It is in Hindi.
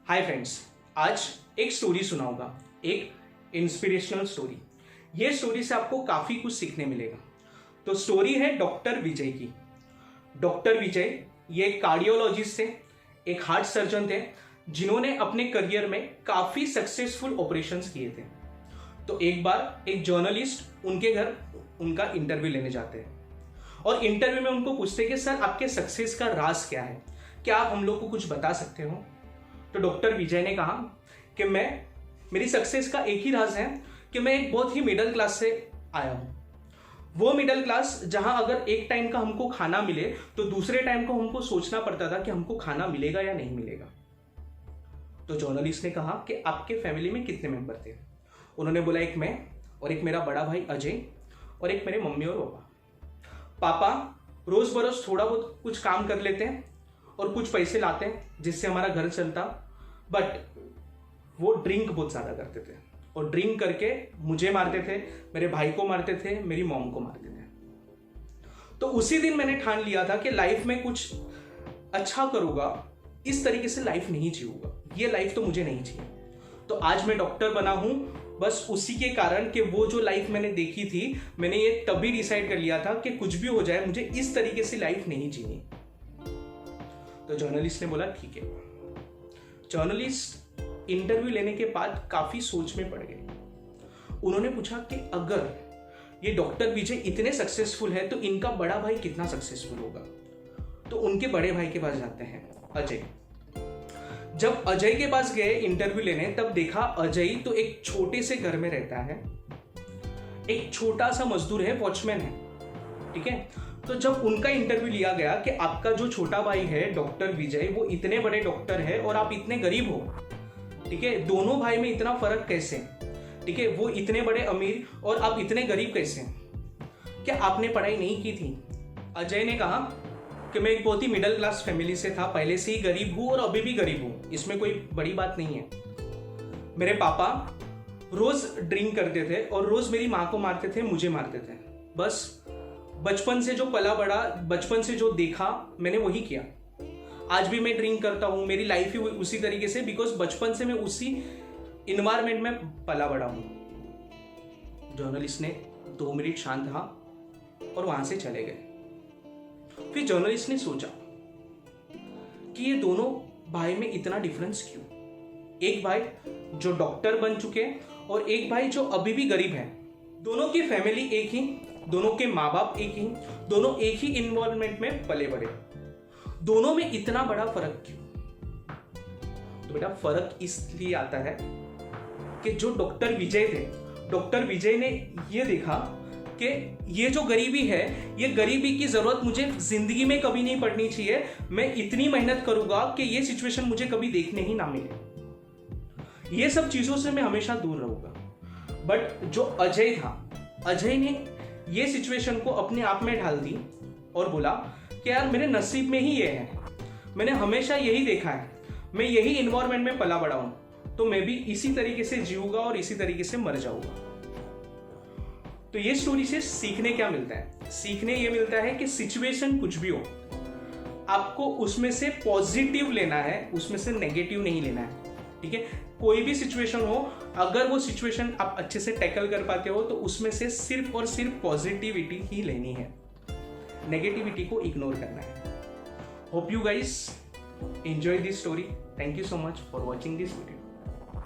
हाय फ्रेंड्स, आज एक स्टोरी सुनाऊंगा, एक इंस्पिरेशनल स्टोरी। ये स्टोरी से आपको काफ़ी कुछ सीखने मिलेगा। तो स्टोरी है डॉक्टर विजय की। डॉक्टर विजय ये एक कार्डियोलॉजिस्ट थे, एक हार्ट सर्जन थे, जिन्होंने अपने करियर में काफ़ी सक्सेसफुल ऑपरेशंस किए थे। तो एक बार एक जर्नलिस्ट उनके घर उनका इंटरव्यू लेने जाते हैं और इंटरव्यू में उनको पूछते हैं कि सर आपके सक्सेस का राज क्या है, क्या आप हम लोग को कुछ बता सकते हो। तो डॉक्टर विजय ने कहा कि मेरी सक्सेस का एक ही राज है कि मैं एक बहुत ही मिडिल क्लास से आया हूँ। वो मिडिल क्लास जहां अगर एक टाइम का हमको खाना मिले तो दूसरे टाइम को हमको सोचना पड़ता था कि हमको खाना मिलेगा या नहीं मिलेगा। तो जर्नलिस्ट ने कहा कि आपके फैमिली में कितने मेंबर थे। उन्होंने बोला एक मैं और एक मेरा बड़ा भाई अजय और एक मेरे मम्मी और पापा रोज बरोज थोड़ा बहुत कुछ काम कर लेते हैं और कुछ पैसे लाते हैं जिससे हमारा घर चलता, बट वो ड्रिंक बहुत ज़्यादा करते थे और ड्रिंक करके मुझे मारते थे, मेरे भाई को मारते थे, मेरी मॉम को मारते थे। तो उसी दिन मैंने ठान लिया था कि लाइफ में कुछ अच्छा करूँगा, इस तरीके से लाइफ नहीं जीऊंगा, ये लाइफ तो मुझे नहीं चाहिए। तो आज मैं डॉक्टर बना हूँ बस उसी के कारण कि वो जो लाइफ मैंने देखी थी, मैंने ये तभी डिसाइड कर लिया था कि कुछ भी हो जाए मुझे इस तरीके से लाइफ नहीं जीनी। तो जर्नलिस्ट ने बोला ठीक है। जर्नलिस्ट इंटरव्यू लेने के बाद काफी सोच में पड़ गए। उन्होंने पूछा कि अगर ये डॉक्टर विजय इतने सक्सेसफुल है तो इनका बड़ा भाई कितना सक्सेसफुल होगा। तो उनके बड़े भाई के पास जाते हैं, अजय। जब अजय के पास गए इंटरव्यू लेने तब देखा अजय तो एक छोटे से घर में रहता है, एक छोटा सा मजदूर है, वॉचमैन है, ठीक है। तो जब उनका इंटरव्यू लिया गया कि आपका जो छोटा भाई है डॉक्टर विजय वो इतने बड़े डॉक्टर है और आप इतने गरीब हो, ठीक है, दोनों भाई में इतना फर्क कैसे, ठीक है, वो इतने बड़े अमीर और आप इतने गरीब कैसे, क्या आपने पढ़ाई नहीं की थी। अजय ने कहा कि मैं एक बहुत ही मिडिल क्लास फैमिली से था, पहले से ही गरीब हूं और अभी भी गरीब हूं, इसमें कोई बड़ी बात नहीं है। मेरे पापा रोज ड्रिंक करते थे और रोज मेरी माँ को मारते थे, मुझे मारते थे। बस बचपन से जो पला बड़ा, बचपन से जो देखा मैंने वही किया। आज भी मैं ड्रिंक करता हूँ, मेरी लाइफ ही उसी तरीके से, बिकॉज बचपन से मैं उसी इन्वायरमेंट में पला बड़ा हूँ। जर्नलिस्ट ने 2 मिनट शांत रहा और वहां से चले गए। फिर जर्नलिस्ट ने सोचा कि ये दोनों भाई में इतना डिफरेंस क्यों। एक भाई जो डॉक्टर बन चुके और एक भाई जो अभी भी गरीब है, दोनों की फैमिली एक ही, दोनों के माँ बाप एक ही, दोनों एक ही इन्वायरमेंट में पले बड़े, दोनों में इतना बड़ा फर्क क्यों। तो बेटा फर्क इसलिए आता है कि जो डॉक्टर विजय थे, डॉक्टर विजय ने ये देखा कि ये जो गरीबी है, ये गरीबी की जरूरत मुझे जिंदगी में कभी नहीं पड़नी चाहिए। मैं इतनी मेहनत करूंगा कि ये सिचुएशन मुझे कभी देखने ही ना मिले। ये सब चीजों से मैं हमेशा दूर रहूंगा। बट जो अजय था, अजय ने ये सिचुएशन को अपने आप में ढाल दी और बोला कि यार मेरे नसीब में ही ये है, मैंने हमेशा यही देखा है, मैं यही इन्वायरमेंट में पला बड़ा हूं, तो मैं भी इसी तरीके से जीऊंगा और इसी तरीके से मर जाऊंगा। तो ये स्टोरी से सीखने क्या मिलता है? सीखने ये मिलता है कि सिचुएशन कुछ भी हो, आपको उसमें से पॉजिटिव लेना है, उसमें से नेगेटिव नहीं लेना है, ठीक है। कोई भी सिचुएशन हो, अगर वो सिचुएशन आप अच्छे से टैकल कर पाते हो तो उसमें से सिर्फ और सिर्फ पॉजिटिविटी ही लेनी है, नेगेटिविटी को इग्नोर करना है। Hope you guys enjoy this story. Thank you so much for watching this video.